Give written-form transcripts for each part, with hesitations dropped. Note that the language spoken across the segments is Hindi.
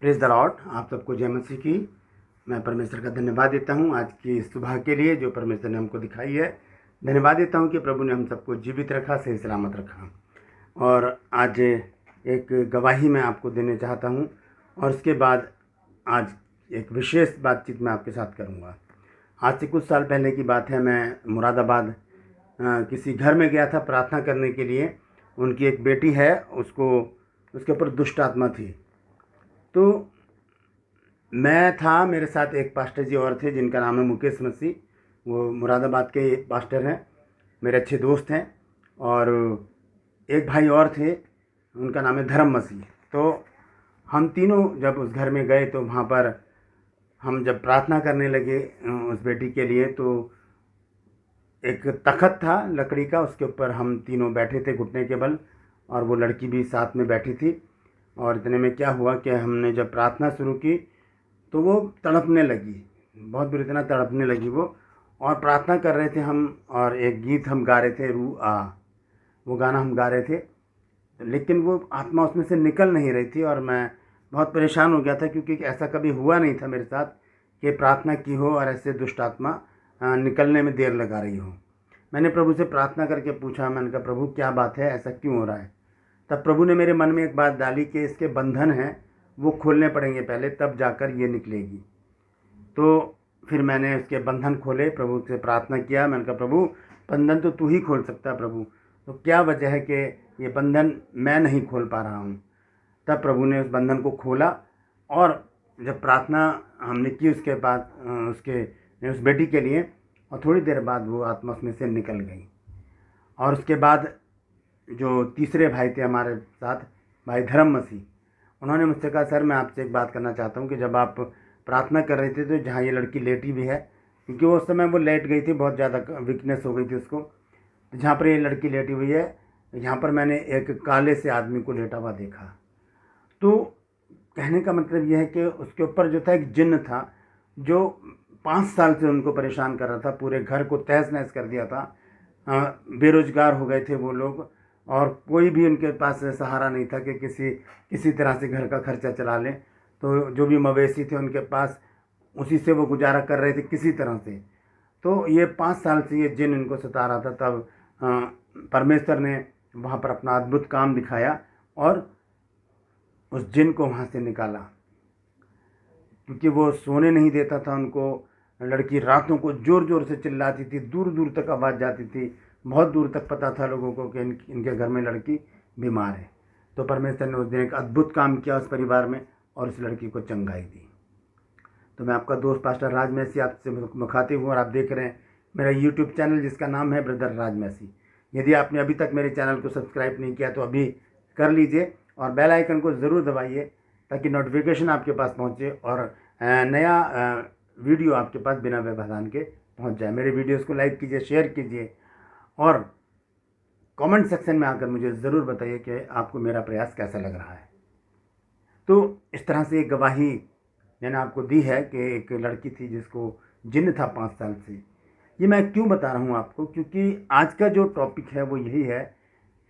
Praise the Lord. आप सबको जय मसीह की। मैं परमेश्वर का धन्यवाद देता हूँ आज की सुबह के लिए जो परमेश्वर ने हमको दिखाई है। धन्यवाद देता हूँ कि प्रभु ने हम सबको जीवित रखा, सही सलामत रखा। और आज एक गवाही मैं आपको देने चाहता हूँ और उसके बाद आज एक विशेष बातचीत मैं आपके साथ करूँगा। आज से कुछ साल पहले की बात है। मैं मुरादाबाद किसी घर में गया था प्रार्थना करने के लिए। उनकी एक बेटी है, उसके ऊपर दुष्ट आत्मा थी। तो मैं था, मेरे साथ एक पास्टर जी और थे जिनका नाम है मुकेश मसीह। वो मुरादाबाद के पास्टर हैं, मेरे अच्छे दोस्त हैं। और एक भाई और थे, उनका नाम है धर्म मसीह। तो हम तीनों जब उस घर में गए तो वहाँ पर हम जब प्रार्थना करने लगे उस बेटी के लिए, तो एक तख़्त था लकड़ी का, उसके ऊपर हम तीनों बैठे थे घुटने के बल, और वो लड़की भी साथ में बैठी थी। और इतने में क्या हुआ कि हमने जब प्रार्थना शुरू की तो वो तड़पने लगी, बहुत बुरी तरह तड़पने लगी वो। और प्रार्थना कर रहे थे हम, और एक गीत हम गा रहे थे, रू आ, वो गाना हम गा रहे थे, लेकिन वो आत्मा उसमें से निकल नहीं रही थी। और मैं बहुत परेशान हो गया था क्योंकि ऐसा कभी हुआ नहीं था मेरे साथ कि प्रार्थना की हो और ऐसे दुष्ट आत्मा निकलने में देर लगा रही हो। मैंने प्रभु से प्रार्थना करके पूछा, मैंने कहा प्रभु क्या बात है, ऐसा क्यों हो रहा है। तब प्रभु ने मेरे मन में एक बात डाली कि इसके बंधन हैं, वो खोलने पड़ेंगे पहले, तब जाकर ये निकलेगी। तो फिर मैंने उसके बंधन खोले, प्रभु से प्रार्थना किया। मैंने कहा प्रभु बंधन तो तू ही खोल सकता है प्रभु, तो क्या वजह है कि ये बंधन मैं नहीं खोल पा रहा हूँ। तब प्रभु ने उस बंधन को खोला। और जब प्रार्थना हमने की उसके बाद उस बेटी के लिए, और थोड़ी देर बाद वो आत्मा उसमें से निकल गई। और उसके बाद जो तीसरे भाई थे हमारे साथ, भाई धर्म मसीह, उन्होंने मुझसे कहा सर मैं आपसे एक बात करना चाहता हूँ कि जब आप प्रार्थना कर रहे थे तो जहाँ ये लड़की लेटी भी है, क्योंकि उस समय वो लेट गई थी, बहुत ज़्यादा वीकनेस हो गई थी उसको, तो जहाँ पर ये लड़की लेटी हुई है यहाँ पर मैंने एक काले से आदमी को लेटा हुआ देखा। तो कहने का मतलब यह है कि उसके ऊपर जो था एक जिन्न था जो 5 साल से उनको परेशान कर रहा था, पूरे घर को तहस नहस कर दिया था। बेरोजगार हो गए थे वो लोग, और कोई भी उनके पास सहारा नहीं था कि किसी तरह से घर का खर्चा चला लें। तो जो भी मवेशी थे उनके पास, उसी से वो गुजारा कर रहे थे किसी तरह से। तो ये 5 साल से ये जिन इनको सता रहा था। तब परमेश्वर ने वहाँ पर अपना अद्भुत काम दिखाया और उस जिन को वहाँ से निकाला, क्योंकि वो सोने नहीं देता था उनको। लड़की रातों को ज़ोर ज़ोर से चिल्लाती थी, दूर दूर तक आवाज़ जाती थी, बहुत दूर तक पता था लोगों को कि इनके घर में लड़की बीमार है। तो परमेश्वर ने उस दिन एक अद्भुत काम किया उस परिवार में और उस लड़की को चंगाई दी। तो मैं आपका दोस्त पास्टर राज मैसी आपसे मुखातिब हूँ, और आप देख रहे हैं मेरा यूट्यूब चैनल जिसका नाम है ब्रदर राज मैसी। यदि आपने अभी तक मेरे चैनल को सब्सक्राइब नहीं किया तो अभी कर लीजिए, और बेल आइकन को ज़रूर दबाइए ताकि नोटिफिकेशन आपके पास पहुँचे और नया वीडियो आपके पास बिना व्यवधान के पहुँच जाए। मेरे वीडियोज़ को लाइक कीजिए, शेयर कीजिए, और कमेंट सेक्शन में आकर मुझे ज़रूर बताइए कि आपको मेरा प्रयास कैसा लग रहा है। तो इस तरह से एक गवाही मैंने आपको दी है कि एक लड़की थी जिसको जिन्न था 5 साल से। ये मैं क्यों बता रहा हूँ आपको, क्योंकि आज का जो टॉपिक है वो यही है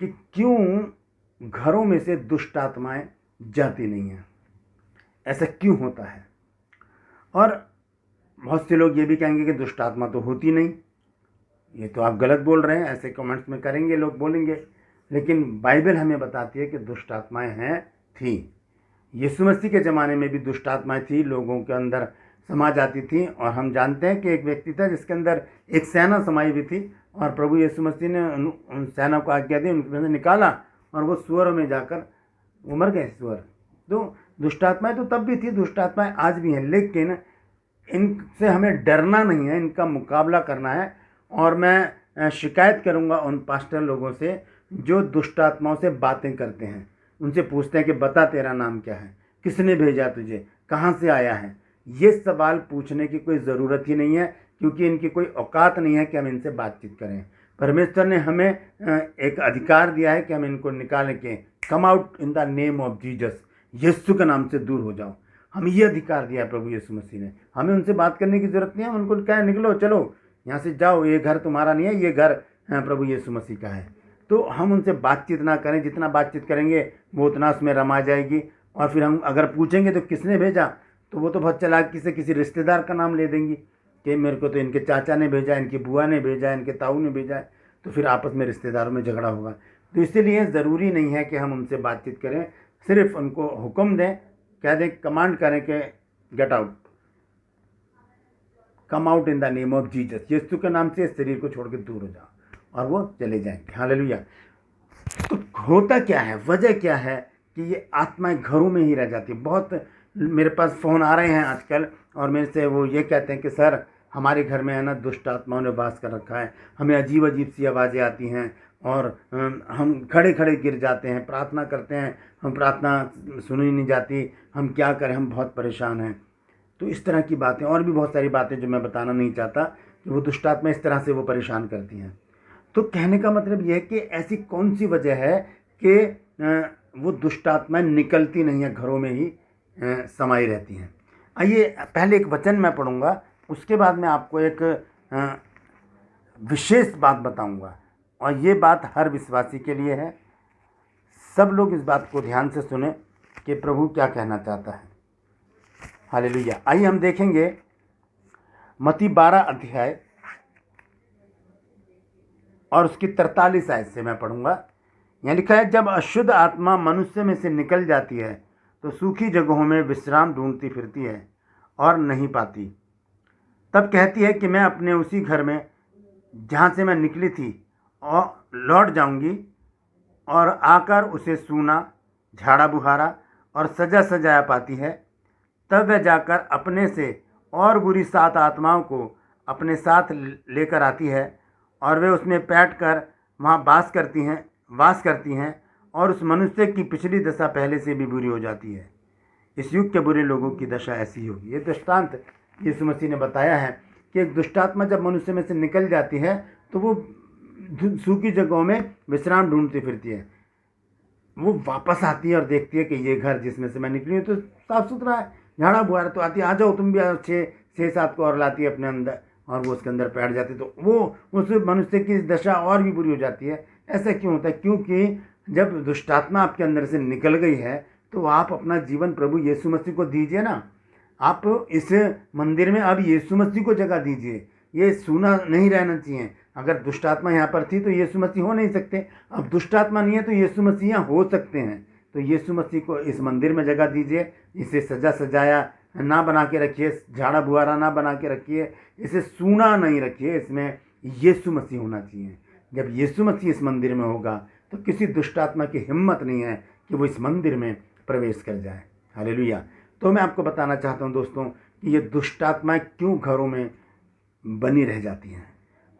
कि क्यों घरों में से दुष्ट आत्माएँ जाती नहीं हैं, ऐसा क्यों होता है। और बहुत से लोग ये भी कहेंगे कि दुष्ट आत्मा तो होती नहीं, ये तो आप गलत बोल रहे हैं, ऐसे कमेंट्स में करेंगे लोग, बोलेंगे। लेकिन बाइबल हमें बताती है कि दुष्ट आत्माएँ हैं, थी। यीशु मसीह के ज़माने में भी दुष्ट आत्माएँ थी, लोगों के अंदर समा जाती थी। और हम जानते हैं कि एक व्यक्ति था जिसके अंदर एक सेना समाई हुई थी, और प्रभु यीशु मसीह ने उन सेना को आज्ञा दी, उनमें से निकाला, और वो सुअरों में जाकर वो मर गए सुअर। तो दुष्ट आत्माएँ तो तब भी थी, दुष्ट आत्माएँ आज भी हैं, लेकिन इनसे हमें डरना नहीं है, इनका मुकाबला करना है। और मैं शिकायत करूंगा उन पास्टर लोगों से जो दुष्ट आत्माओं से बातें करते हैं। उनसे पूछते हैं कि बता तेरा नाम क्या है, किसने भेजा तुझे, कहाँ से आया है। ये सवाल पूछने की कोई ज़रूरत ही नहीं है, क्योंकि इनकी कोई औकात नहीं है कि हम इनसे बातचीत करें। परमेश्वर ने हमें एक अधिकार दिया है कि हम इनको निकाल के come out in the name of Jesus, यीशु के नाम से दूर हो जाओ। हमें ये अधिकार दिया है प्रभु यीशु मसीह ने। हमें उनसे बात करने की ज़रूरत नहीं है, उनको क्या है, निकलो चलो यहाँ से जाओ, ये घर तुम्हारा नहीं है, ये घर प्रभु यीशु मसीह का है। तो हम उनसे बातचीत ना करें, जितना बातचीत करेंगे वो उतना उसमें रमा जाएगी, और फिर हम अगर पूछेंगे तो किसने भेजा, तो वो तो बहुत चालाकी से किसी रिश्तेदार का नाम ले देंगी कि मेरे को तो इनके चाचा ने भेजा, इनकी बुआ ने भेजा, इनके ताऊ ने भेजा है। तो फिर आपस में रिश्तेदारों में झगड़ा होगा। तो इसीलिए ज़रूरी नहीं है कि हम उनसे बातचीत करें, सिर्फ उनको हुक्म दें, कह दें, कमांड करें कि get out, come out in the name of Jesus, यीशु के नाम से इस शरीर को छोड़ के दूर हो जाओ, और वो चले जाएंगे। हालेलुया। तो होता क्या है, वजह क्या है कि ये आत्माएं घरों में ही रह जाती है। बहुत मेरे पास फ़ोन आ रहे हैं आजकल, और मेरे से वो ये कहते हैं कि सर हमारे घर में है ना दुष्ट आत्माओं ने वास कर रखा है, हमें अजीब अजीब सी आवाज़ें आती हैं, और हम खड़े खड़े गिर जाते हैं, प्रार्थना करते हैं, हम प्रार्थना सुनी नहीं जाती, हम क्या करें, हम बहुत परेशान हैं। तो इस तरह की बातें, और भी बहुत सारी बातें जो मैं बताना नहीं चाहता, कि वो दुष्ट आत्मा इस तरह से वो परेशान करती हैं। तो कहने का मतलब यह है कि ऐसी कौन सी वजह है कि वो दुष्ट आत्माएं निकलती नहीं है, घरों में ही समाई रहती हैं। आइए पहले एक वचन मैं पढ़ूंगा, उसके बाद मैं आपको एक विशेष बात बताऊंगा, और ये बात हर विश्वासी के लिए है। सब लोग इस बात को ध्यान से सुने कि प्रभु क्या कहना चाहता है। हालेलुया। आइए हम देखेंगे मत्ती 12 अध्याय और उसकी 43 आयत से मैं पढ़ूंगा। यहाँ लिखा है, जब अशुद्ध आत्मा मनुष्य में से निकल जाती है तो सूखी जगहों में विश्राम ढूंढती फिरती है और नहीं पाती। तब कहती है कि मैं अपने उसी घर में जहाँ से मैं निकली थी और लौट जाऊंगी, और आकर उसे सूना, झाड़ा बुहारा और सजा सजाया पाती है। तब वह जाकर अपने से और बुरी 7 आत्माओं को अपने साथ लेकर आती है, और वे उसमें बैठ कर वहाँ वास करती हैं, और उस मनुष्य की पिछली दशा पहले से भी बुरी हो जाती है। इस युग के बुरे लोगों की दशा ऐसी होगी। ये दृष्टांत यीशु मसीह ने बताया है कि एक दुष्टात्मा जब मनुष्य में से निकल जाती है तो वो सूखी जगहों में विश्राम ढूंढती फिरती है। वो वापस आती है और देखती है कि ये घर जिसमें से मैं निकली हूँ तो साफ़ सुथरा है, झाड़ा बुहारा, तो आती है, आ जाओ तुम भी, 6-7 को और लाती है अपने अंदर, और वो उसके अंदर बैठ जाती है। तो वो उस मनुष्य की दशा और भी बुरी हो जाती है। ऐसा क्यों होता है? क्योंकि जब दुष्टात्मा आपके अंदर से निकल गई है तो आप अपना जीवन प्रभु यीशु मसीह को दीजिए ना। आप इस मंदिर में अब यीशु मसीह को जगह दीजिए। ये सूना नहीं रहना चाहिए। अगर दुष्टात्मा यहाँ पर थी तो यीशु मसीह हो नहीं सकते, अब दुष्टात्मा नहीं है तो यीशु मसीह यहाँ हो सकते हैं। तो यीशु मसीह को इस मंदिर में जगह दीजिए। इसे सजा सजाया ना बना के रखिए, झाड़ा बुहारा ना बना के रखिए, इसे सूना नहीं रखिए, इसमें यीशु मसीह होना चाहिए। जब यीशु मसीह इस मंदिर में होगा तो किसी दुष्टात्मा की हिम्मत नहीं है कि वो इस मंदिर में प्रवेश कर जाए। हालेलुया। तो मैं आपको बताना चाहता हूँ दोस्तों कि ये दुष्टात्माएं क्यों घरों में बनी रह जाती हैं।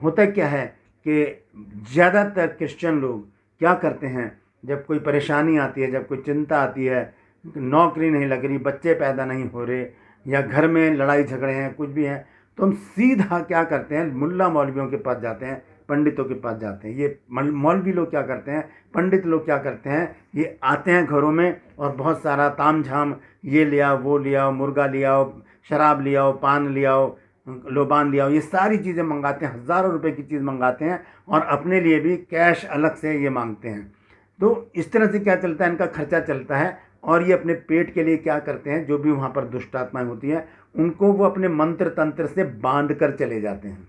होता क्या है कि ज़्यादातर क्रिश्चियन लोग क्या करते हैं, जब कोई परेशानी आती है, जब कोई चिंता आती है, नौकरी नहीं लग रही, बच्चे पैदा नहीं हो रहे, या घर में लड़ाई झगड़े हैं, कुछ भी हैं, तो हम सीधा क्या करते हैं, मुल्ला मौलवियों के पास जाते हैं, पंडितों के पास जाते हैं। ये मौलवी लोग क्या करते हैं, पंडित लोग क्या करते हैं, ये आते हैं घरों में और बहुत सारा ताम झाम, ये ले आओ, वो ले आओ, मुर्गा ले आओ, शराब ले आओ, पान ले आओ, लोबान ले आओ, ये सारी चीज़ें मंगाते हैं, हज़ारों रुपए की चीज़ मंगाते हैं, और अपने लिए भी कैश अलग से ये मांगते हैं। तो इस तरह से क्या चलता है, इनका खर्चा चलता है, और ये अपने पेट के लिए क्या करते हैं, जो भी वहाँ पर दुष्टात्माएं होती हैं उनको वो अपने मंत्र तंत्र से बांध कर चले जाते हैं।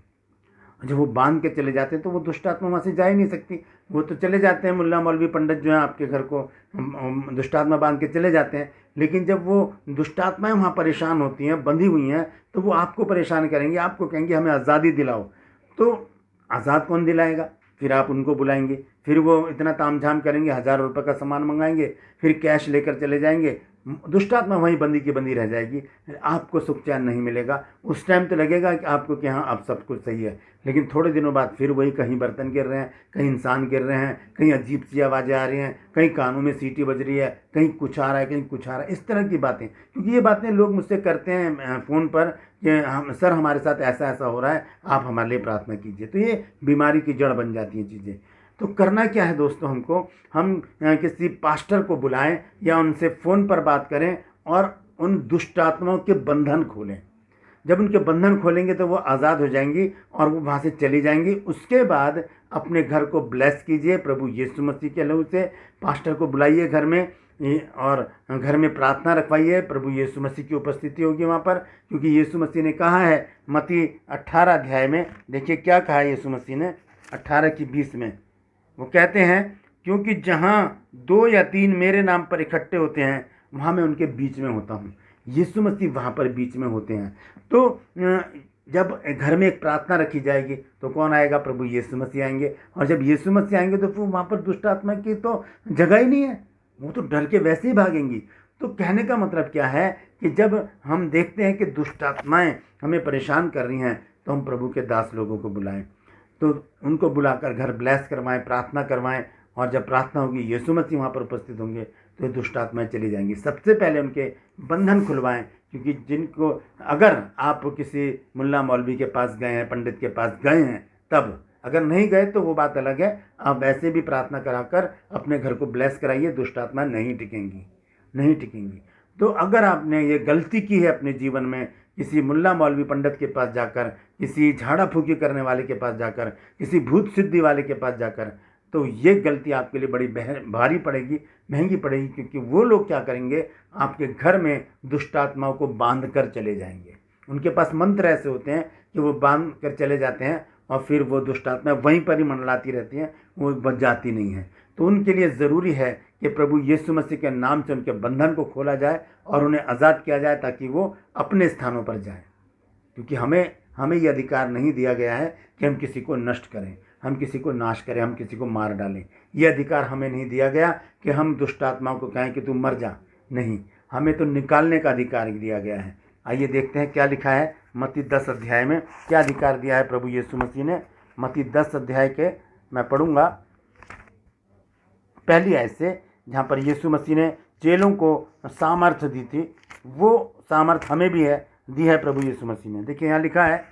जब वो बांध के चले जाते हैं तो वो दुष्टात्मा वहाँ से जा ही नहीं सकती। वो तो चले जाते हैं, मुल्ला मौलवी पंडित जो हैं आपके घर को दुष्टात्मा बांध के चले जाते हैं, लेकिन जब वो दुष्टात्माएं वहाँ परेशान होती हैं, बंधी हुई हैं, तो वो आपको परेशान करेंगे, आपको कहेंगे हमें आज़ादी दिलाओ। तो आज़ाद कौन दिलाएगा? फिर आप उनको बुलाएंगे, फिर वो इतना तामझाम करेंगे, हज़ारों रुपये का सामान मंगाएंगे, फिर कैश लेकर चले जाएंगे। दुष्टात्मा वहीं बंदी की बंदी रह जाएगी, आपको सुख चैन नहीं मिलेगा। उस टाइम तो लगेगा कि आपको कि हाँ अब सब कुछ सही है, लेकिन थोड़े दिनों बाद फिर वही, कहीं बर्तन गिर रहे हैं, कहीं इंसान गिर रहे हैं, कहीं अजीब सी आवाज़ें आ रही हैं, कहीं कानों में सीटी बज रही है, कहीं कुछ आ रहा है, कहीं कुछ आ रहा है, इस तरह की बातें। क्योंकि ये बातें लोग मुझसे करते हैं फ़ोन पर कि हम सर हमारे साथ ऐसा ऐसा हो रहा है, आप हमारे लिए प्रार्थना कीजिए। तो ये बीमारी की जड़ बन जाती हैं चीज़ें। तो करना क्या है दोस्तों, हम किसी पास्टर को बुलाएं या उनसे फ़ोन पर बात करें और उन दुष्ट आत्माओं के बंधन खोलें। जब उनके बंधन खोलेंगे तो वो आज़ाद हो जाएंगी और वो वहाँ से चली जाएंगी। उसके बाद अपने घर को ब्लेस कीजिए प्रभु यीशु मसीह के लहू से। पास्टर को बुलाइए घर में, और घर में प्रार्थना रखवाइए, प्रभु यीशु मसीह की उपस्थिति होगी वहाँ पर, क्योंकि यीशु मसीह ने कहा है मत्ती 18 अध्याय में, देखिए क्या कहा है यीशु मसीह ने 18:20 में। वो कहते हैं, क्योंकि जहाँ 2 या 3 मेरे नाम पर इकट्ठे होते हैं वहाँ मैं उनके बीच में होता हूँ। यीशु मसीह वहाँ पर बीच में होते हैं। तो जब घर में एक प्रार्थना रखी जाएगी तो कौन आएगा? प्रभु यीशु मसीह आएंगे। और जब यीशु मसीह आएंगे तो फिर वहाँ पर दुष्ट आत्मा की तो जगह ही नहीं है, वो तो डर के वैसे ही भागेंगी। तो कहने का मतलब क्या है कि जब हम देखते हैं कि दुष्ट आत्माएँ हमें परेशान कर रही हैं तो हम प्रभु के दास लोगों को बुलाएं, तो उनको बुलाकर घर ब्लेस करवाएं, प्रार्थना करवाएं, और जब प्रार्थना होगी यीशु मसीह वहाँ पर उपस्थित होंगे तो दुष्ट आत्माएँ चली जाएंगी। सबसे पहले उनके बंधन खुलवाएं, क्योंकि जिनको, अगर आप किसी मुल्ला मौलवी के पास गए हैं, पंडित के पास गए हैं तब, अगर नहीं गए तो वो बात अलग है। आप वैसे भी प्रार्थना कराकर अपने घर को ब्लेस कराइए, दुष्ट आत्मा नहीं टिकेंगी, नहीं टिकेंगी। तो अगर आपने ये गलती की है अपने जीवन में, किसी मुल्ला मौलवी पंडित के पास जाकर, किसी झाड़ा फूकी करने वाले के पास जाकर, किसी भूत सिद्धि वाले के पास जाकर, तो ये गलती आपके लिए बड़ी भारी पड़ेगी, महंगी पड़ेगी, क्योंकि वो लोग क्या करेंगे, आपके घर में दुष्ट आत्माओं को बांध कर चले जाएंगे। उनके पास मंत्र ऐसे होते हैं कि वो बांध कर चले जाते हैं और फिर वो दुष्ट आत्माएं वहीं पर ही मंडलाती रहती हैं, वो बच जाती नहीं हैं। तो उनके लिए ज़रूरी है कि प्रभु यीशु मसीह के नाम से उनके बंधन को खोला जाए और उन्हें आज़ाद किया जाए, ताकि वो अपने स्थानों पर जाएं। क्योंकि हमें ये अधिकार नहीं दिया गया है कि हम किसी को नष्ट करें, हम किसी को नाश करें, हम किसी को मार डालें। ये अधिकार हमें नहीं दिया गया कि हम दुष्ट आत्माओं को कहें कि तू मर जा। नहीं, हमें तो निकालने का अधिकार दिया गया है। आइए देखते हैं क्या लिखा है मत्ती 10 अध्याय में, क्या अधिकार दिया है प्रभु यीशु मसीह ने। मत्ती 10 अध्याय के मैं पढ़ूंगा पहली आयत से, जहाँ पर यीशु मसीह ने चेलों को सामर्थ्य दी थी, वो सामर्थ्य हमें भी है, दी है प्रभु यीशु मसीह ने। देखिए यहाँ लिखा है,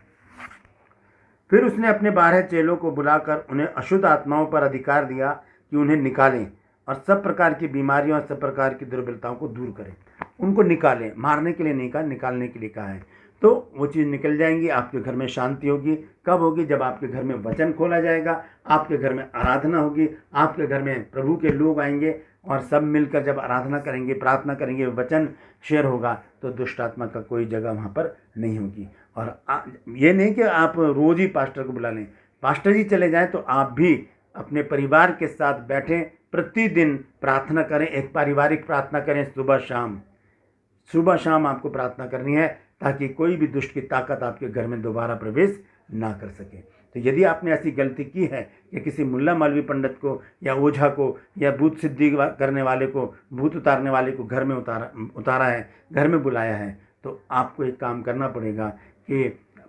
फिर उसने अपने 12 चेलों को बुलाकर उन्हें अशुद्ध आत्माओं पर अधिकार दिया कि उन्हें निकालें और सब प्रकार की बीमारियों और सब प्रकार की दुर्बलताओं को दूर करें। उनको निकालें, मारने के लिए नहीं कहा, निकालने के लिए कहा है। तो वो चीज़ निकल जाएंगी, आपके घर में शांति होगी। कब होगी? जब आपके घर में वचन खोला जाएगा, आपके घर में आराधना होगी, आपके घर में प्रभु के लोग आएंगे और सब मिलकर जब आराधना करेंगे, प्रार्थना करेंगे, वचन शेयर होगा, तो दुष्ट आत्मा का कोई जगह वहाँ पर नहीं होगी। और ये नहीं कि आप रोज़ ही पास्टर को बुला लें, पास्टर जी चले जाएं तो आप भी अपने परिवार के साथ बैठें, प्रतिदिन प्रार्थना करें, एक पारिवारिक प्रार्थना करें, सुबह शाम आपको प्रार्थना करनी है, ताकि कोई भी दुष्ट की ताकत आपके घर में दोबारा प्रवेश ना कर सके। तो यदि आपने ऐसी गलती की है कि किसी मुल्ला मौलवी पंडित को या ओझा को या भूत सिद्धि करने वाले को, भूत उतारने वाले को घर में उतारा है, घर में बुलाया है, तो आपको एक काम करना पड़ेगा कि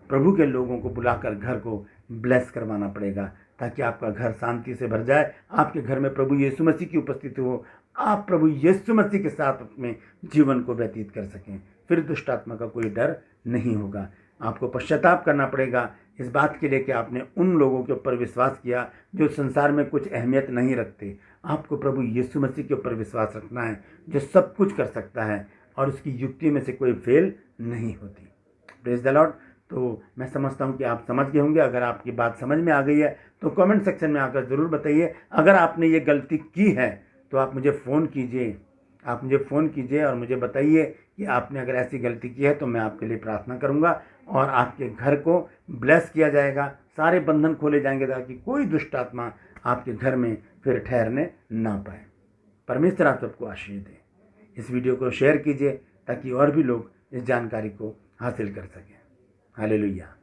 प्रभु के लोगों को बुलाकर घर को ब्लेस करवाना पड़ेगा, ताकि आपका घर शांति से भर जाए, आपके घर में प्रभु यीशु मसीह की उपस्थिति हो, आप प्रभु यीशु मसीह के साथ अपने जीवन को व्यतीत कर सकें। फिर दुष्ट आत्मा का कोई डर नहीं होगा। आपको पश्चाताप करना पड़ेगा इस बात के लिए कि आपने उन लोगों के ऊपर विश्वास किया जो संसार में कुछ अहमियत नहीं रखते। आपको प्रभु यीशु मसीह के ऊपर विश्वास रखना है, जो सब कुछ कर सकता है और उसकी युक्ति में से कोई फेल नहीं होती। Praise the Lord. तो मैं समझता हूँ कि आप समझ गए होंगे। अगर आपकी बात समझ में आ गई है तो कमेंट सेक्शन में आकर ज़रूर बताइए। अगर आपने ये गलती की है तो आप मुझे फ़ोन कीजिए, और मुझे बताइए कि आपने अगर ऐसी गलती की है तो मैं आपके लिए प्रार्थना करूंगा और आपके घर को ब्लेस किया जाएगा, सारे बंधन खोले जाएंगे, ताकि कोई दुष्ट आत्मा आपके घर में फिर ठहरने ना पाए। परमेश्वर आप सबको आशीष दे। इस वीडियो को शेयर कीजिए ताकि और भी लोग इस जानकारी को हासिल कर सकें। हालेलुया।